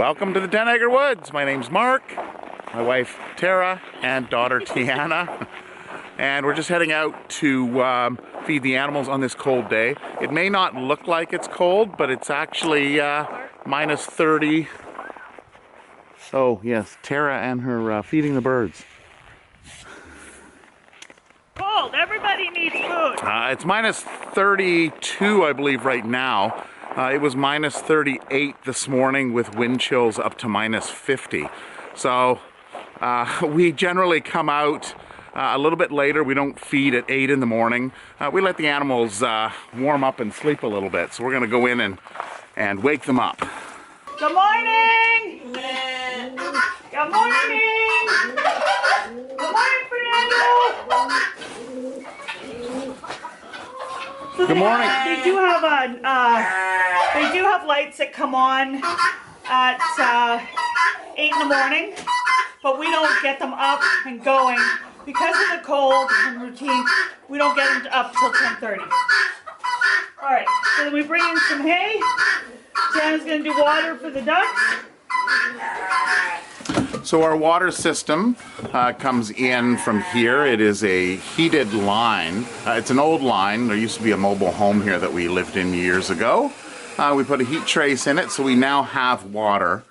Welcome to the 10 Acre Woods. My name's Mark, my wife Tara, and daughter Tiana. And we're just heading out to feed the animals on this cold day. It may not look like it's cold, but it's actually minus 30. Oh yes, Tara and her feeding the birds. Cold, everybody needs food. It's minus 32, I believe, right now. It was minus 38 this morning with wind chills up to minus 50. So we generally come out a little bit later. We don't feed at 8 in the morning. We let the animals warm up and sleep a little bit. So we're going to go in and wake them up. Good morning! Good morning! Good morning, Fernando! So Good morning. They do have lights that come on at 8 in the morning, but we don't get them up and going because of the cold and routine. We don't get them up till 10:30. All right, so then we bring in some hay. Jan's gonna do water for the ducks. So our water system comes in from here. It is a heated line. It's an old line. There used to be a mobile home here that we lived in years ago. We put a heat trace in it, so we now have water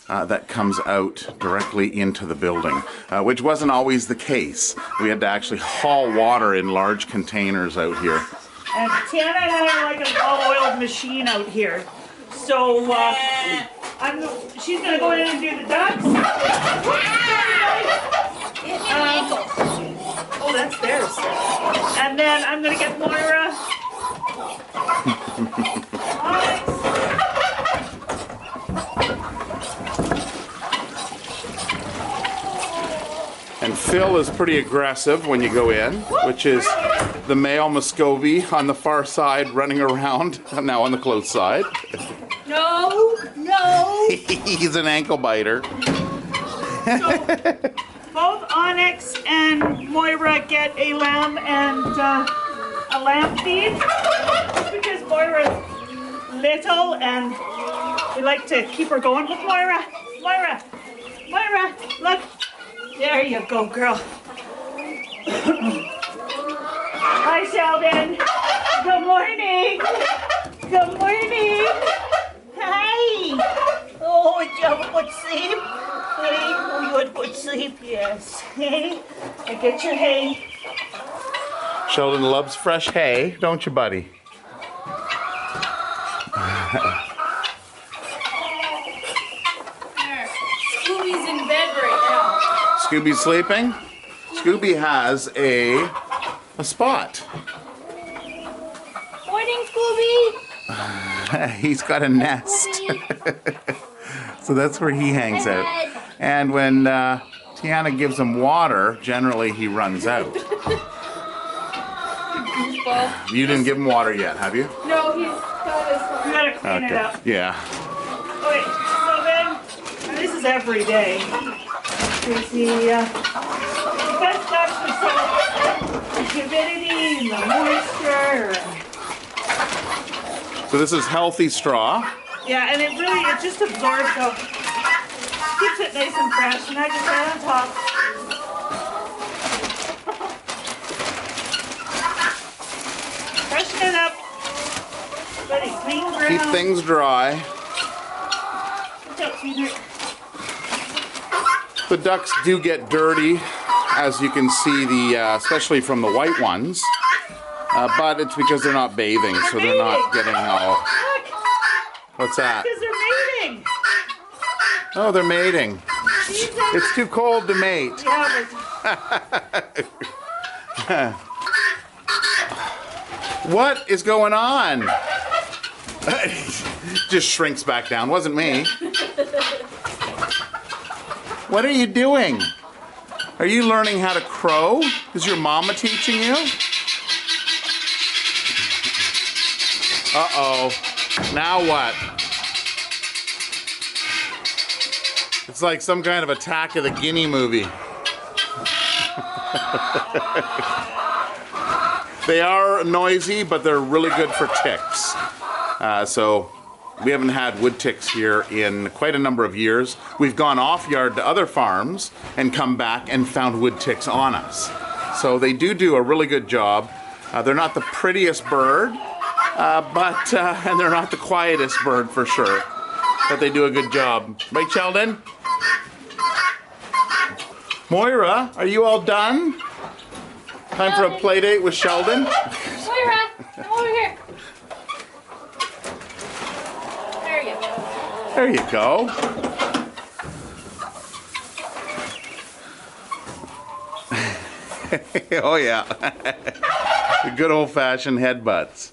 that comes out directly into the building, which wasn't always the case. We had to actually haul water in large containers out here. And Tiana and I are like a well-oiled machine out here. So she's going to go in and do the ducks. Oh, that's theirs. And then I'm going to get Moira. And Phil is pretty aggressive when you go in, which is the male Muscovy on the far side running around, now on the close side. No, no. He's an ankle biter. So, both Onyx and Moira get a lamb and a lamb feed, just because Moira's little and we like to keep her going with Moira. Moira, Moira, look. There you go, girl. Hi, Sheldon. Good morning. Good morning. Hi. Oh, did you have a good sleep? Hey, oh, you had a good sleep, yes. Hey, I get your hay. Sheldon loves fresh hay, don't you, buddy? Scooby's in bed right now. Scooby's sleeping? Scooby has a spot. Morning, Scooby. He's got a nest. So that's where he hangs out. And when Tiana gives him water, generally he runs out. You didn't give him water yet, have you? No, he's got his. You gotta clean it up. Yeah. Okay, so then, and this is every day. Because the best ducks are so the humidity and the moisture. So this is healthy straw. Yeah, and it just absorbs, so keeps it nice and fresh. And I just right on top. Freshen it up. Let it clean ground. Keep things dry. Good job, sweetheart. The ducks do get dirty, as you can see, especially from the white ones. But it's because they're not bathing, so they're not getting all... What's that? Because they're mating. Oh, they're mating. It's too cold to mate. Yeah, What is going on? Just shrinks back down. Wasn't me. What are you doing? Are you learning how to crow? Is your mama teaching you? Uh-oh. Now what? It's like some kind of Attack of the Guinea movie. They are noisy, but they're really good for ticks. So We haven't had wood ticks here in quite a number of years. We've gone off yard to other farms and come back and found wood ticks on us. So they do a really good job. They're not the prettiest bird, and they're not the quietest bird for sure. But they do a good job. Right, Sheldon? Moira, are you all done? Time for a play date with Sheldon? Moira, come over here. There you go. There you go. Oh yeah. The good old-fashioned headbutts.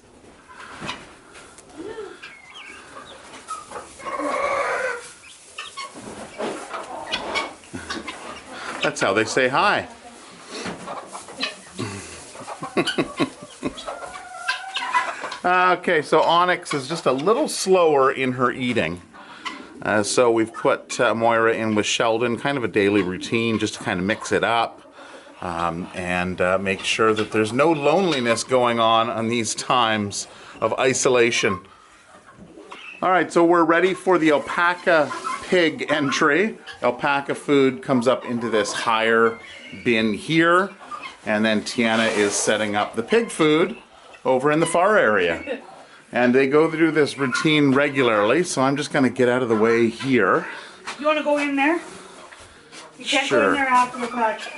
That's how they say hi. Okay, so Onyx is just a little slower in her eating. So we've put Moira in with Sheldon, kind of a daily routine, just to kind of mix it up and make sure that there's no loneliness going on these times of isolation. All right, so we're ready for the alpaca pig entry. Alpaca food comes up into this higher bin here, and then Tiana is setting up the pig food over in the far area. And they go through this routine regularly, so I'm just going to get out of the way here. You want to go in there? You can't go in there after the fact.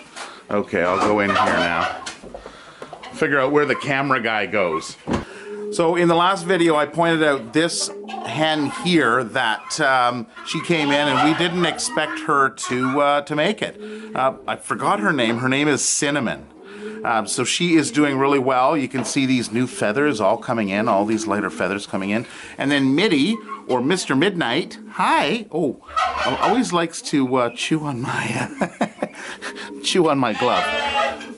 Okay, I'll go in here now. Figure out where the camera guy goes. So in the last video, I pointed out this hen here that she came in and we didn't expect her to make it. I forgot her name. Her name is Cinnamon. So she is doing really well. You can see these new feathers all coming in, all these lighter feathers coming in. And then Mitty, or Mr. Midnight, hi. Oh, always likes to chew on my glove.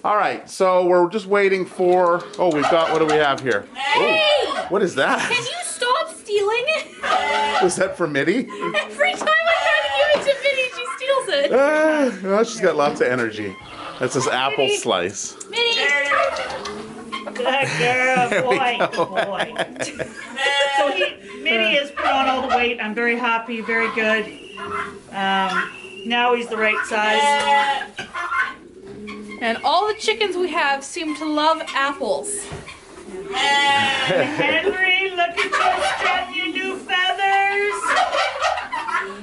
All right, so we're just waiting for, we've got, what do we have here? Hey! Oh, what is that? Can you stop stealing it? Was that for Mitty? Every time I try to give it to Minnie, she steals it. Well, she's got lots of energy. That's this apple slice. Minnie! Good girl, boy, good boy. So Minnie has put on all the weight. I'm very happy, very good. Now he's the right size. And all the chickens we have seem to love apples. Henry, look at you strutting your new feathers.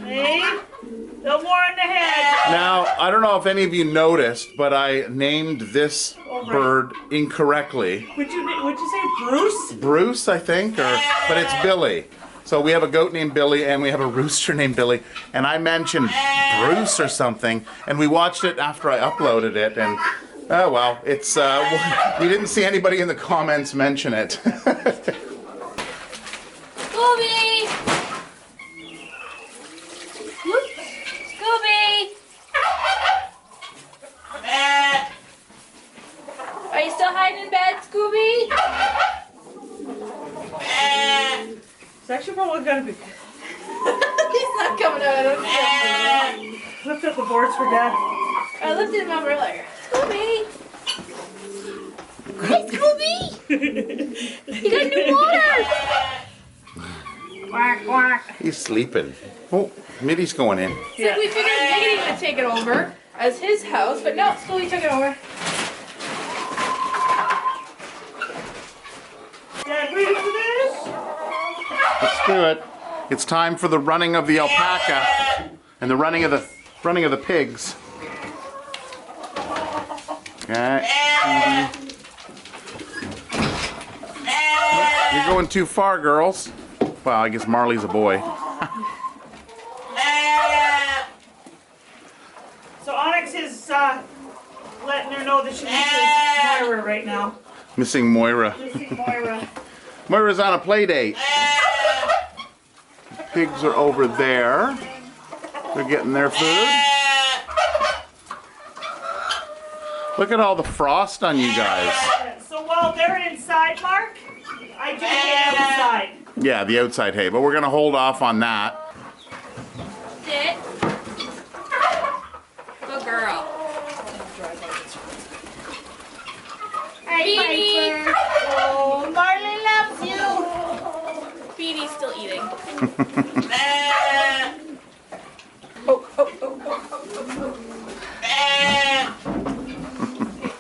Hey, no more on the head. Now, I don't know if any of you noticed, but I named this bird incorrectly. What'd you say, Bruce? Bruce, I think, but it's Billy. So we have a goat named Billy and we have a rooster named Billy, and I mentioned Bruce or something, and we watched it after I uploaded it, and oh well, it's we didn't see anybody in the comments mention it. Scooby! Scooby! Are you still hiding in bed, Scooby? It's actually probably gonna be. He's not coming out. I don't see him. Lift up the boards for Dad. I lifted him up earlier. Scooby! Hi, Scooby! You got new water! Quack, quack. He's sleeping. Oh, Mitty's going in. So we figured Diggity would take it over as his house, but no, Scooby took it over. Dad, ready for this? Let's do it. It's time for the running of the alpaca and the running of the pigs. Okay. You're going too far, girls. Well, I guess Marley's a boy. So Onyx is letting her know that she misses Moira right now. Missing Moira. Missing Moira. Moira's on a play date. Pigs are over there. They're getting their food. Look at all the frost on you guys. So while they're inside, Mark, I do hay outside. Yeah, the outside hay, but we're gonna hold off on that. Sit. Good girl. Beanie. Oh, Marley loves you. Beanie. He's still eating.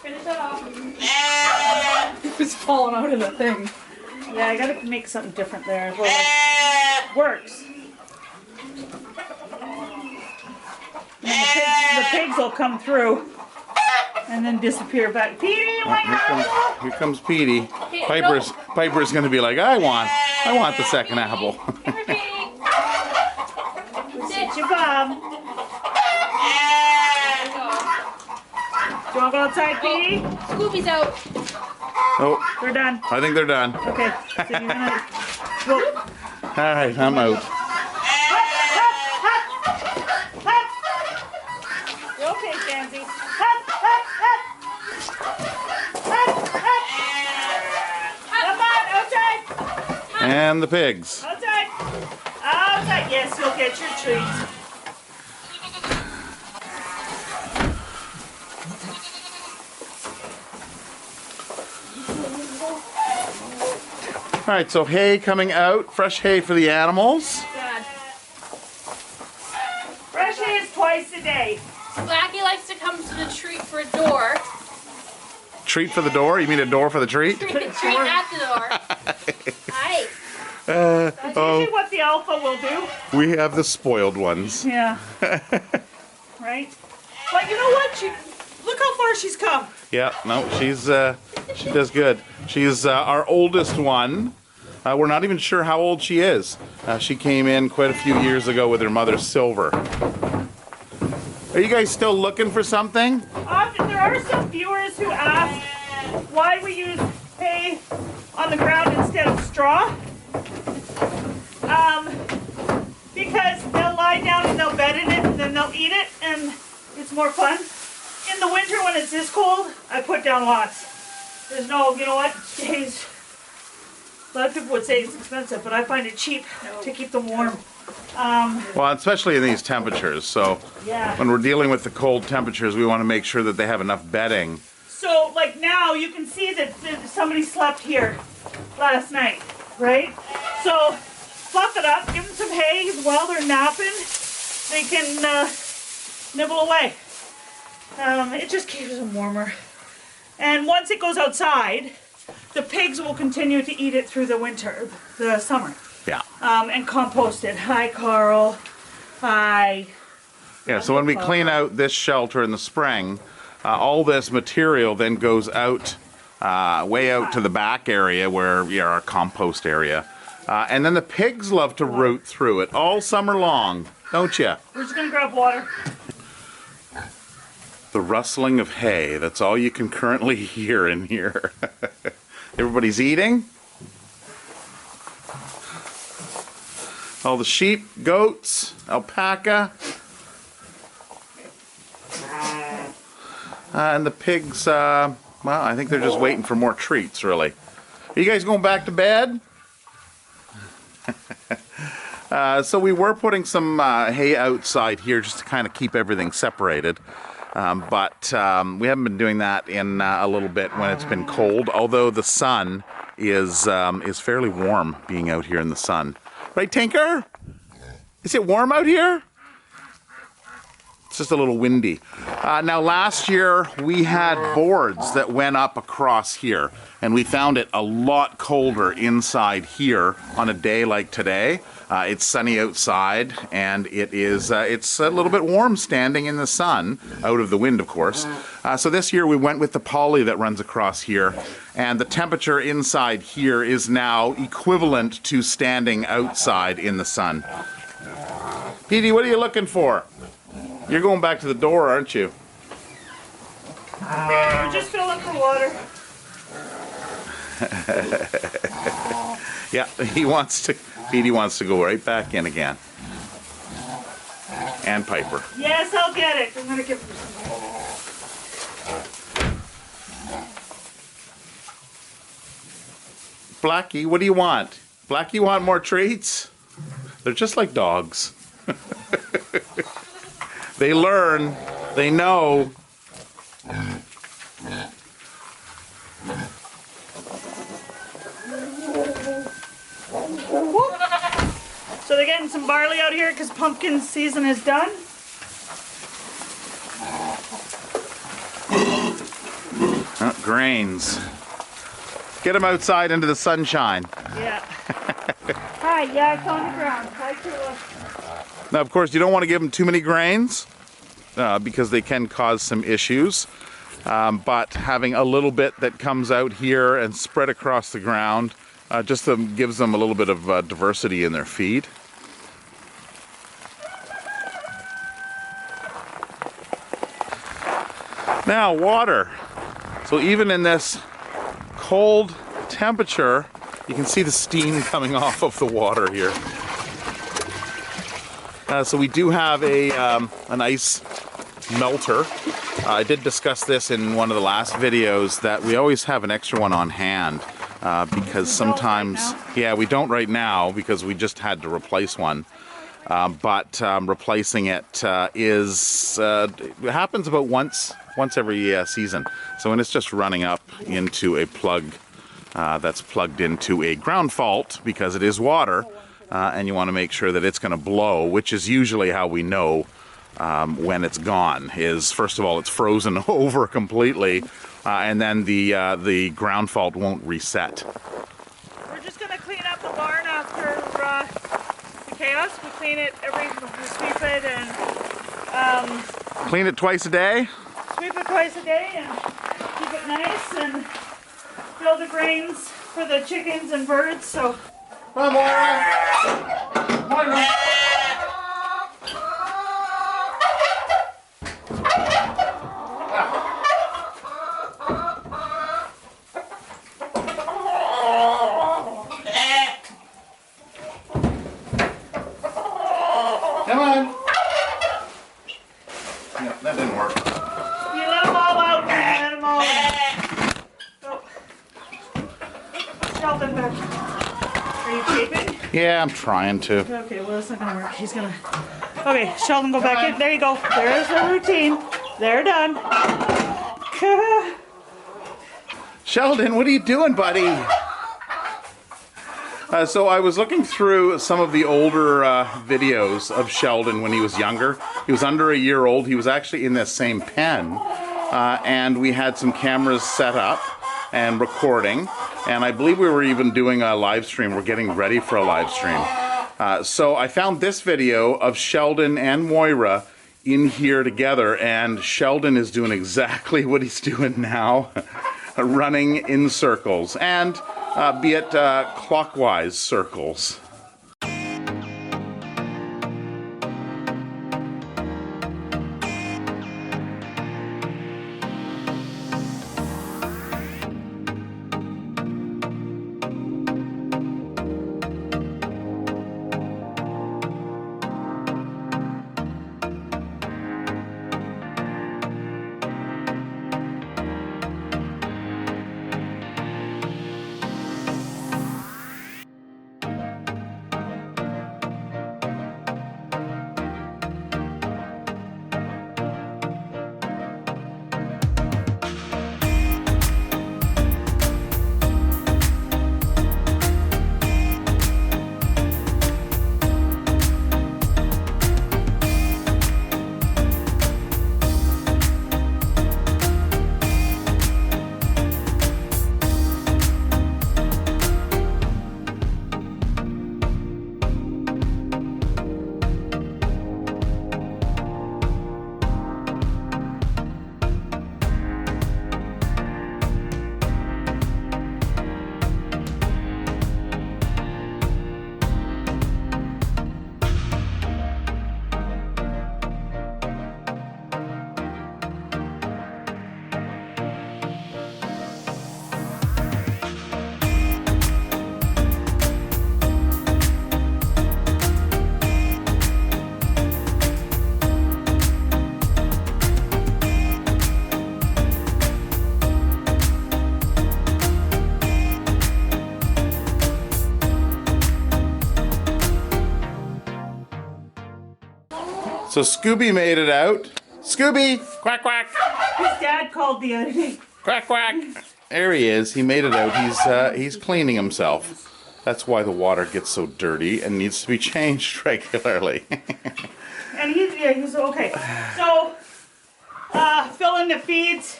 Finish that off. It's falling out of the thing. Yeah, I gotta make something different there. Well, it works. And the pigs will come through and then disappear back. Petey, you want your apple? Here comes Petey. Piper's going to be like, I want the second apple. Sit your bum. Do you want to go outside, Petey? Scooby's out. Oh, They're done. I think they're done. Okay. So you're gonna. Whoa. All right, I'm out. You okay, Pansy? Hop, hop, hop. Hop, hop. Come on, outside. And the pigs. Outside. Outside. Yes, you'll get your treats. All right, so hay coming out, fresh hay for the animals. God. Fresh hay is twice a day. Blackie likes to come to the treat for a door. Treat for the door? You mean a door for the treat? Treat at the door. Hi. That's usually what the alpha will do. We have the spoiled ones. Yeah. Right? But you know what? Look how far she's come. Yeah, no, she does good. She's our oldest one. We're not even sure how old she is. She came in quite a few years ago with her mother, Silver. Are you guys still looking for something? There are some viewers who ask why we use hay on the ground instead of straw. Because they'll lie down and they'll bed in it and then they'll eat it and it's more fun. In the winter when it's this cold, I put down lots. There's no, you know what, hay's, a lot of people would say it's expensive, but I find it cheap to keep them warm. Well, especially in these temperatures. So Yeah. when we're dealing with the cold temperatures, we want to make sure that they have enough bedding. So, like now, you can see that somebody slept here last night, right? So, fluff it up, give them some hay while they're napping. They can nibble away. It just keeps them warmer. And once it goes outside, the pigs will continue to eat it through the summer. Yeah. And compost it. Hi, Carl. Hi. Yeah, so when we clean out this shelter in the spring, all this material then goes out, way out to the back area where our compost area. And then the pigs love to root through it all summer long, don't you? We're just going to grab water. The rustling of hay, that's all you can currently hear in here. Everybody's eating. All the sheep, goats, alpaca. And the pigs, well, I think they're just waiting for more treats, really. Are you guys going back to bed? So we were putting some hay outside here just to kind of keep everything separated. But we haven't been doing that in a little bit when it's been cold, although the sun is fairly warm being out here in the sun. Right, Tinker? Is it warm out here? It's just a little windy. Now last year we had boards that went up across here, and we found it a lot colder inside here on a day like today. It's sunny outside, and it's a little bit warm standing in the sun, out of the wind, of course. So this year we went with the poly that runs across here, and the temperature inside here is now equivalent to standing outside in the sun. Petey, what are you looking for? You're going back to the door, aren't you? We're just filling for water. Yeah, Petey wants to go right back in again. And Piper. Yes, I'll get it. I'm gonna give her some. Blackie, what do you want? Blackie, you want more treats? They're just like dogs. They learn, they know. some barley out here because pumpkin season is done. Grains. Get them outside into the sunshine. Yeah. Hi, yeah, it's on the ground. Hi, Tula. Now, of course, you don't want to give them too many grains because they can cause some issues. But having a little bit that comes out here and spread across the ground just gives them a little bit of diversity in their feed. Now, water. So even in this cold temperature, you can see the steam coming off of the water here. So we do have an ice melter. I did discuss this in one of the last videos that we always have an extra one on hand because sometimes, yeah, we don't right now because we just had to replace one. But replacing it it happens about once every season. So when it's just running up into a plug that's plugged into a ground fault because it is water, and you want to make sure that it's going to blow, which is usually how we know when it's gone. Is first of all it's frozen over completely, and then the ground fault won't reset. We're just going to clean up the barn after the chaos. We clean it we sweep it and clean it twice a day. Sweep it twice a day and keep it nice and fill the grains for the chickens and birds. So. Come on, Moira. Moira. Come on. Yeah, that didn't work. You let them all out. Let them all out. Go. Sheldon back. Are you taping? Yeah, I'm trying to. Okay, well that's not gonna work. He's gonna. Okay, Sheldon, go back in. There you go. There's the routine. They're done. Sheldon, what are you doing, buddy? So I was looking through some of the older videos of Sheldon when he was younger. He was under a year old. He was actually in this same pen. And we had some cameras set up and recording. And I believe we were even doing a live stream. We're getting ready for a live stream. So I found this video of Sheldon and Moira in here together. And Sheldon is doing exactly what he's doing now. Running in circles. And be it clockwise circles. So Scooby made it out. Scooby! Quack, quack! His dad called the other day. Quack, quack! There he is. He made it out. He's cleaning himself. That's why the water gets so dirty and needs to be changed regularly. And he's okay. So, fill in the feeds.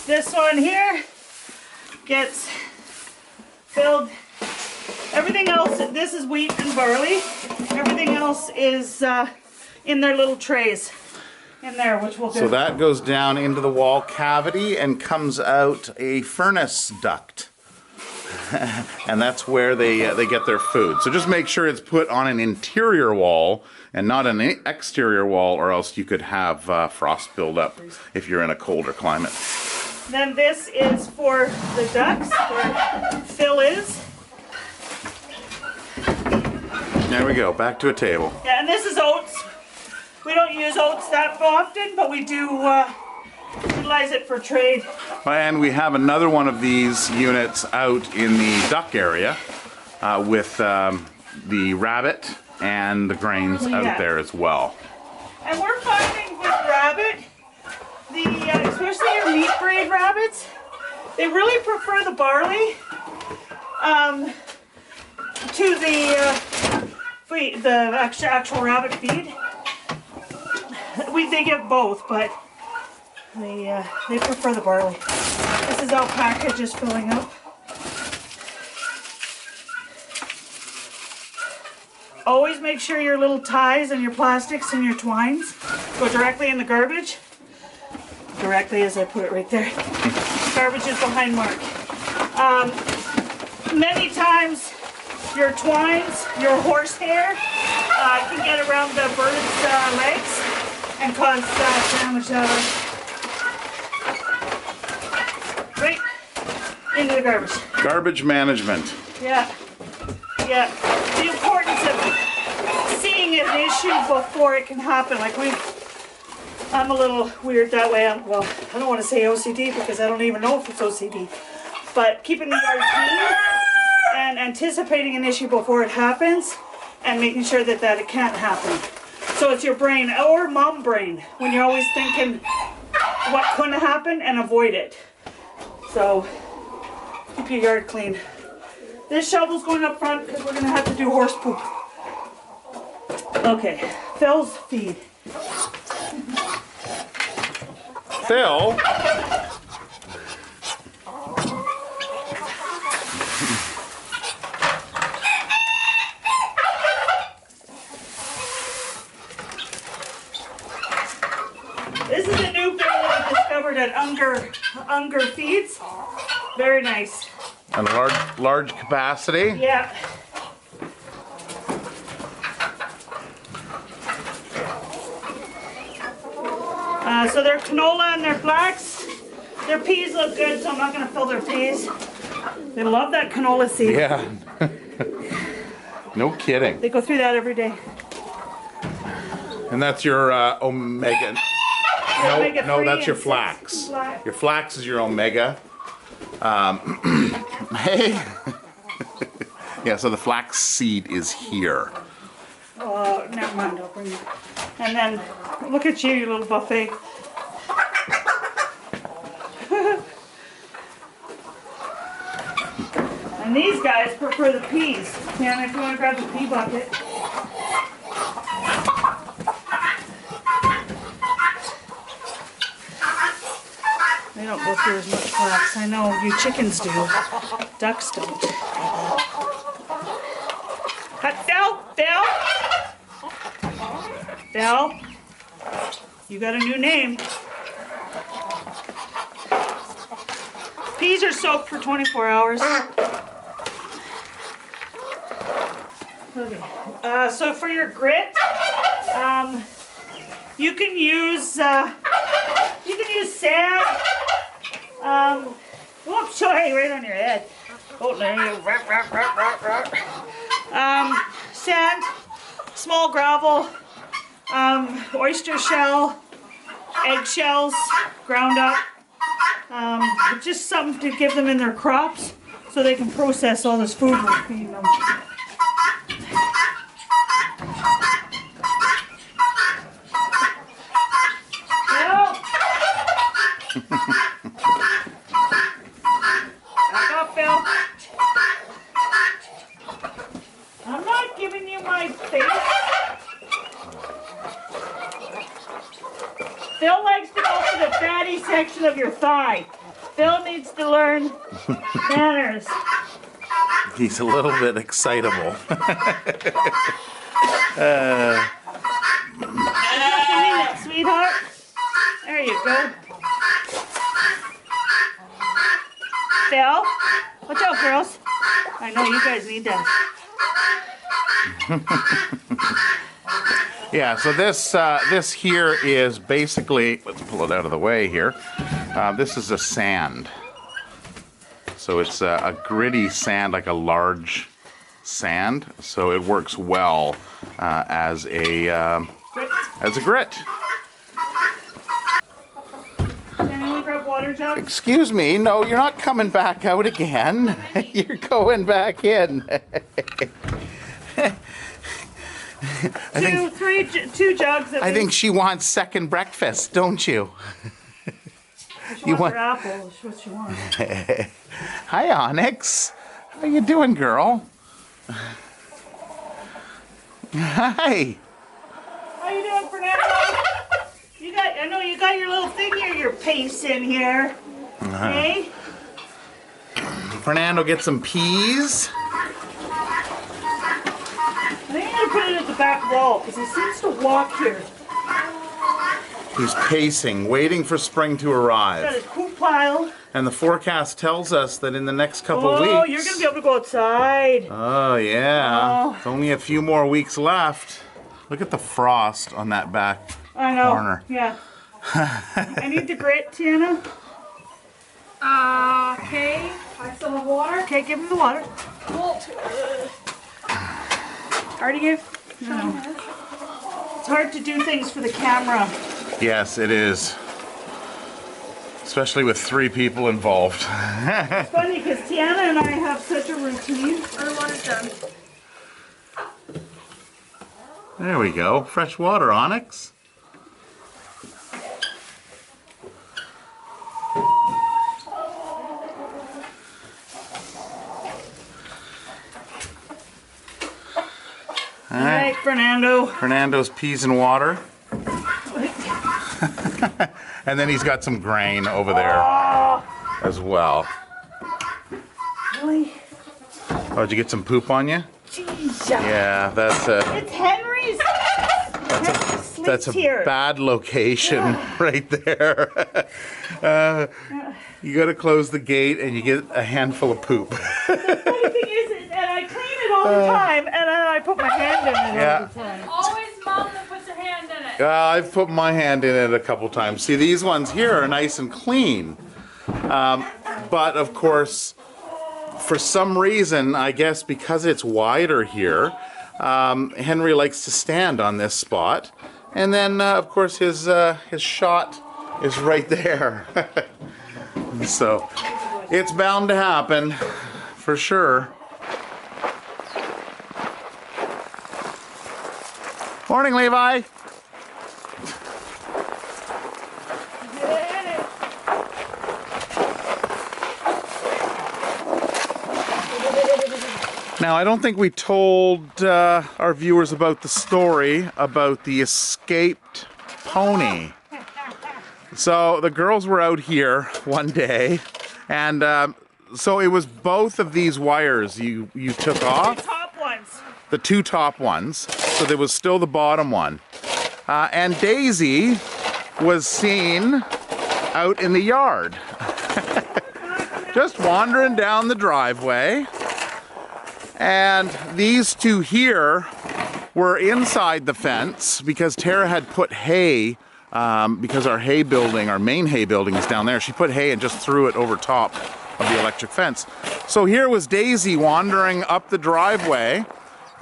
This one here gets filled. Everything else, this is wheat and barley. Everything else is in their little trays in there, which we'll do. So that goes down into the wall cavity and comes out a furnace duct. And that's where they get their food. So just make sure it's put on an interior wall and not an exterior wall, or else you could have frost build up if you're in a colder climate. Then this is for the ducks, where Phil is. There we go, back to a table. Yeah, and this is oats. We don't use oats that often, but we do utilize it for trade. And we have another one of these units out in the duck area with the rabbit and the grains out there as well. And we're finding with rabbit, especially your meat grade rabbits, they really prefer the barley to the actual rabbit feed. They give both, but they prefer the barley. This is alpaca just filling up. Always make sure your little ties and your plastics and your twines go directly in the garbage. Directly, as I put it right there. Garbage is behind Mark. Many times your twines, your horsehair can get around the bird's legs and cause damage right into the garbage. Garbage management. Yeah. Yeah. The importance of seeing an issue before it can happen. Like I'm a little weird that way. Well, I don't want to say OCD because I don't even know if it's OCD. But keeping the yard clean and anticipating an issue before it happens and making sure that it can't happen. So it's your brain or mom brain when you're always thinking what couldn't happen and avoid it. So keep your yard clean. This shovel's going up front because we're going to have to do horse poop. Okay, Phil's feed. Phil? This is a new thing that we discovered at Unger Feeds. Very nice. And large capacity. Yeah. So their canola and their flax, their peas look good, so I'm not going to fill their peas. They love that canola seed. Yeah. No kidding. They go through that every day. And that's your omega. No, that's your flax. Your flax is your omega. Hey. Yeah, so the flax seed is here. Oh, never mind, I'll bring it. And then, look at you little buffet. And these guys prefer the peas. Yeah, if you want to grab the pea bucket. They don't go through as much flax. I know you chickens do. Ducks don't. Belle, you got a new name. Peas are soaked for 24 hours. Okay. So for your grit, you can use sand. Whoops, sorry, right on your head. Oh, sand, small gravel, oyster shell, eggshells ground up. Just something to give them in their crops so they can process all this food we're feeding them. Back up, Phil. direction of your thigh. Phil needs to learn manners. He's a little bit excitable. Doing it, sweetheart. There you go. Phil, watch out, girls. I know you guys need that. Yeah, so this here is basically, let's pull it out of the way here. This is a sand. So it's a gritty sand, like a large sand. So it works well as a grit. Can we grab water jug? Excuse me, no, you're not coming back out again. You're going back in. Two jugs. I think she wants second breakfast, don't you? She wants her apple. Is what she wants. Hi, Onyx. How you doing, girl? Hi. How you doing, Fernando? I know you got your little thing here. Your pace in here. Hey. Fernando, get some peas. I think I'm gonna put it at the back wall because he seems to walk here. He's pacing, waiting for spring to Got arrive. his poop pile. And the forecast tells us that in the next couple weeks... Oh, you're gonna be able to go outside. Oh, yeah. Oh. It's only a few more weeks left. Look at the frost on that back corner. Yeah. I need the grit, Tiana. Okay. I still have water. Okay, give him the water. Already gave? No. It's hard to do things for the camera. Yes, it is. Especially with 3 people involved. It's funny because Tiana and I have such a routine. Our water's done. There we go. Fresh water, Onyx. All right, Fernando. Fernando's peas and water. And then he's got some grain over there as well. Really? Oh, did you get some poop on you? Jeez. Yeah, that's It's Henry's. that's a here. bad location right there. You got to close the gate and you get a handful of poop. The funny thing is, and I clean it all the time, and then I put my hand in it all the time. Always mom that puts her hand in it. I've put my hand in it a couple times. See, these ones here are nice and clean. But of course, for some reason, I guess because it's wider here, Henry likes to stand on this spot. And then, of course, his shot is right there. So, it's bound to happen, for sure. Morning, Levi. Now, I don't think we told our viewers about the story about the escaped pony. So the girls were out here one day, and so it was both of these wires you took off. The top ones. The 2 top ones. So there was still the bottom one. And Daisy was seen out in the yard. Just wandering down the driveway. And these 2 here were inside the fence because Tara had put hay, because our hay building, our main hay building is down there. She put hay and just threw it over top of the electric fence. So here was Daisy wandering up the driveway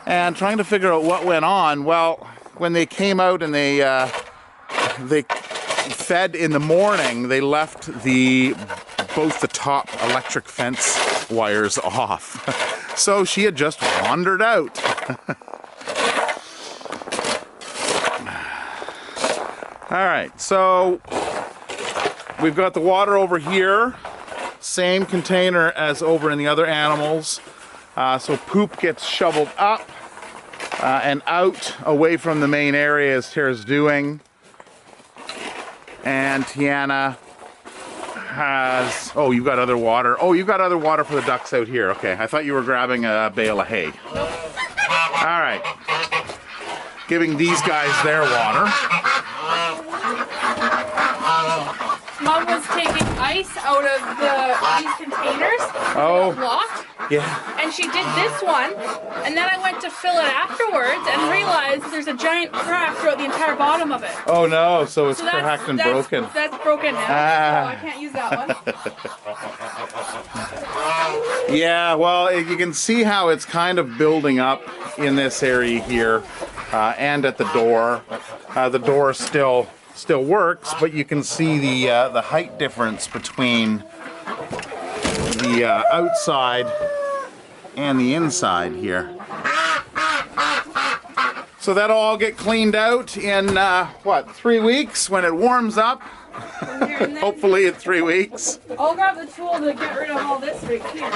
and trying to figure out what went on. Well, when they came out and they fed in the morning, they left both the top electric fence wires off. So she had just wandered out. All right, so we've got the water over here, same container as over in the other animals. So poop gets shoveled up and out away from the main area as Tara's doing. And Tiana has... Oh, you've got other water. Oh, you've got other water for the ducks out here. Okay, I thought you were grabbing a bale of hay. Nope. All right. Giving these guys their water. Mom was taking ice out of these containers. Oh. Locked. Yeah. And she did this one, and then I went to fill it afterwards and realized there's a giant crack throughout the entire bottom of it. Oh no, so it's So cracked and broken. That's broken now, so I can't use that one. Yeah, well, you can see how it's kind of building up in this area here, and at the door. The door still works, but you can see the height difference between the outside and the inside here. So that'll all get cleaned out in what, 3 weeks when it warms up? Hopefully in 3 weeks. I'll grab the tool to get rid of all this right here.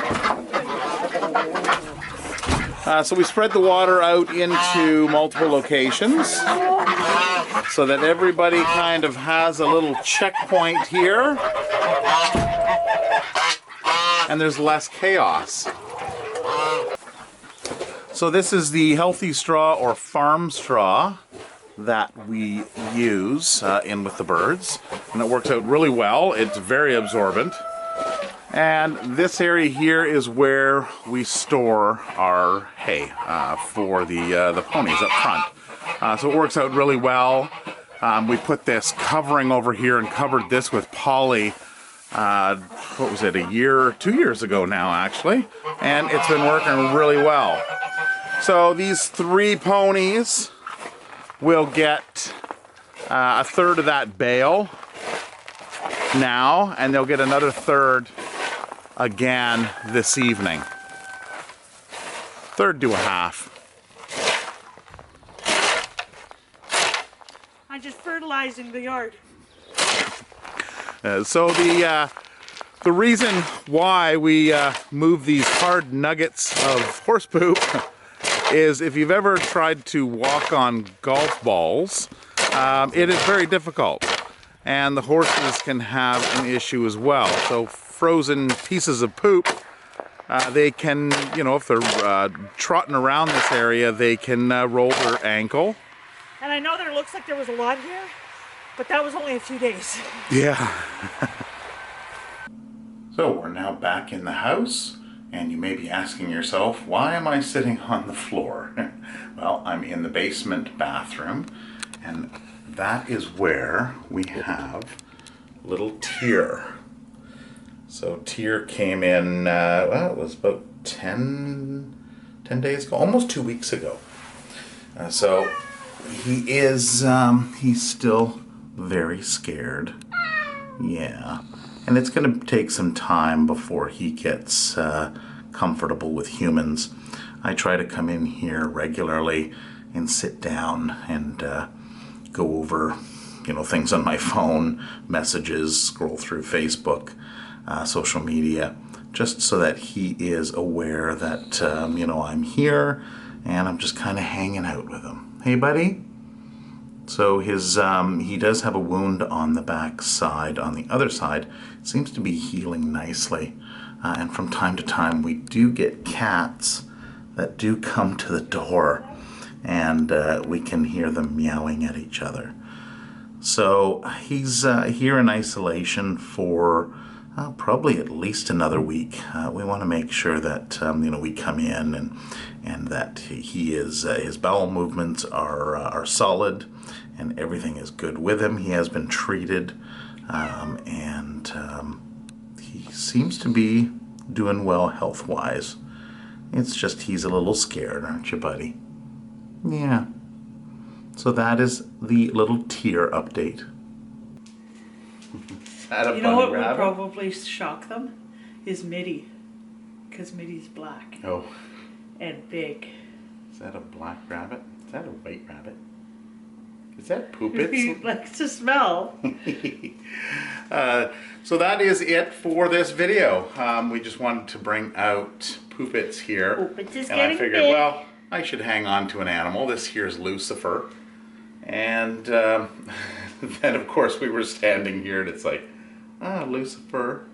So we spread the water out into multiple locations so that everybody kind of has a little checkpoint here and there's less chaos. So this is the healthy straw or farm straw that we use in with the birds, and it works out really well. It's very absorbent. And this area here is where we store our hay for the ponies up front. So it works out really well. We put this covering over here and covered this with poly, what was it, 2 years ago now actually, and it's been working really well. So these 3 ponies will get a third of that bale now, and they'll get another third again this evening. Third to a half. I'm just fertilizing the yard. So the reason why we move these hard nuggets of horse poop is if you've ever tried to walk on golf balls, it is very difficult, and the horses can have an issue as well. So frozen pieces of poop, they can, you know, if they're trotting around this area, they can roll their ankle. And I know there looks like there was a lot here, but that was only a few days. Yeah. So we're now back in the house, and you may be asking yourself, why am I sitting on the floor? Well, I'm in the basement bathroom, and that is where we have little Tyr. So Tyr came in, well, it was about 10 days ago, almost 2 weeks ago. So he is, he's still very scared. Yeah. And it's going to take some time before he gets comfortable with humans. I try to come in here regularly and sit down and go over, you know, things on my phone, messages, scroll through Facebook, social media, just so that he is aware that, you know, I'm here and I'm just kind of hanging out with him. Hey, buddy? So his he does have a wound on the back side. On the other side, it seems to be healing nicely. And from time to time, we do get cats that do come to the door, and we can hear them meowing at each other. So he's here in isolation for probably at least another week. We want to make sure that you know, we come in and that he is his bowel movements are solid and everything is good with him. He has been treated, and he seems to be doing well health-wise. It's just he's a little scared, aren't you, buddy? Yeah. So that is the little Tyr update. You know what would probably shock them? Is Mitty. Because Mitty's black. Oh. And big. Is that a black rabbit? Is that a white rabbit? Is that Poopitz? He likes to smell. So that is it for this video. We just wanted to bring out Poopitz here. Poopitz is and I getting figured, big. well, I should hang on to an animal. This here's Lucifer. And then, of course, we were standing here and it's like, Ah, Lucifer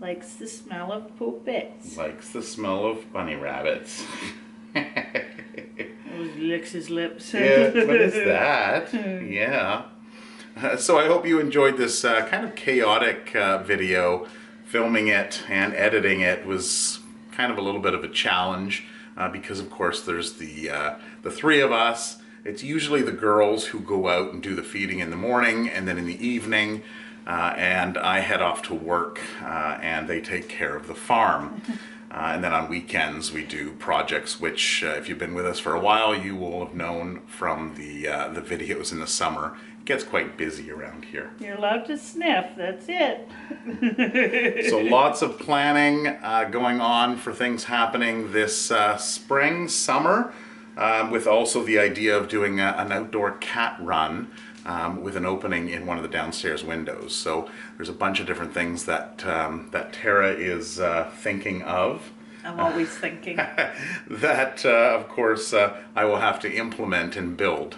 Likes the smell of Poopitz. likes the smell of bunny rabbits. He licks his lips. Yeah, what is that? Yeah. So I hope you enjoyed this kind of chaotic video. Filming it and editing it was kind of a little bit of a challenge because of course there's the three of us. It's usually the girls who go out and do the feeding in the morning, and then in the evening and I head off to work and they take care of the farm. And then on weekends we do projects which if you've been with us for a while you will have known from the videos in the summer. It gets quite busy around here. You're allowed to sniff, that's it. So lots of planning going on for things happening this spring, summer, with also the idea of doing an outdoor cat run with an opening in one of the downstairs windows. So there's a bunch of different things that that Tara is thinking of. I'm always thinking. That of course I will have to implement and build.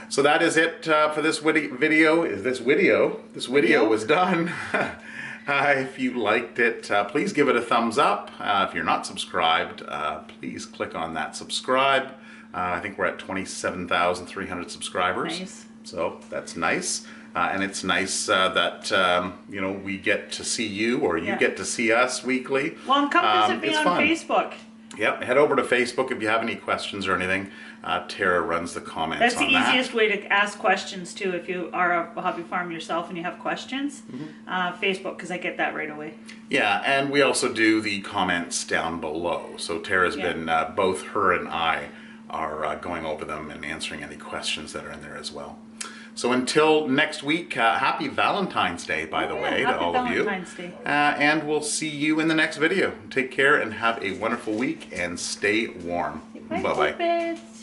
So that is it for this video. This video was done. If you liked it, please give it a thumbs up. If you're not subscribed, please click on that subscribe. I think we're at 27,300 subscribers. Nice. So that's nice. And it's nice that you know, we get to see you, or you get to see us weekly. Well, and come visit me it's on fun. Facebook. Yep, head over to Facebook if you have any questions or anything. Tara runs the comments That's the on that. easiest way to ask questions too. If you are a hobby farm yourself and you have questions, Facebook, because I get that right away. Yeah, and we also do the comments down below. So Tara's been, both her and I are going over them and answering any questions that are in there as well. So until next week, happy Valentine's Day, by the way, to all of you. Happy Valentine's Day. And we'll see you in the next video. Take care and have a wonderful week and stay warm. Bye, Bye-bye. Poopitz.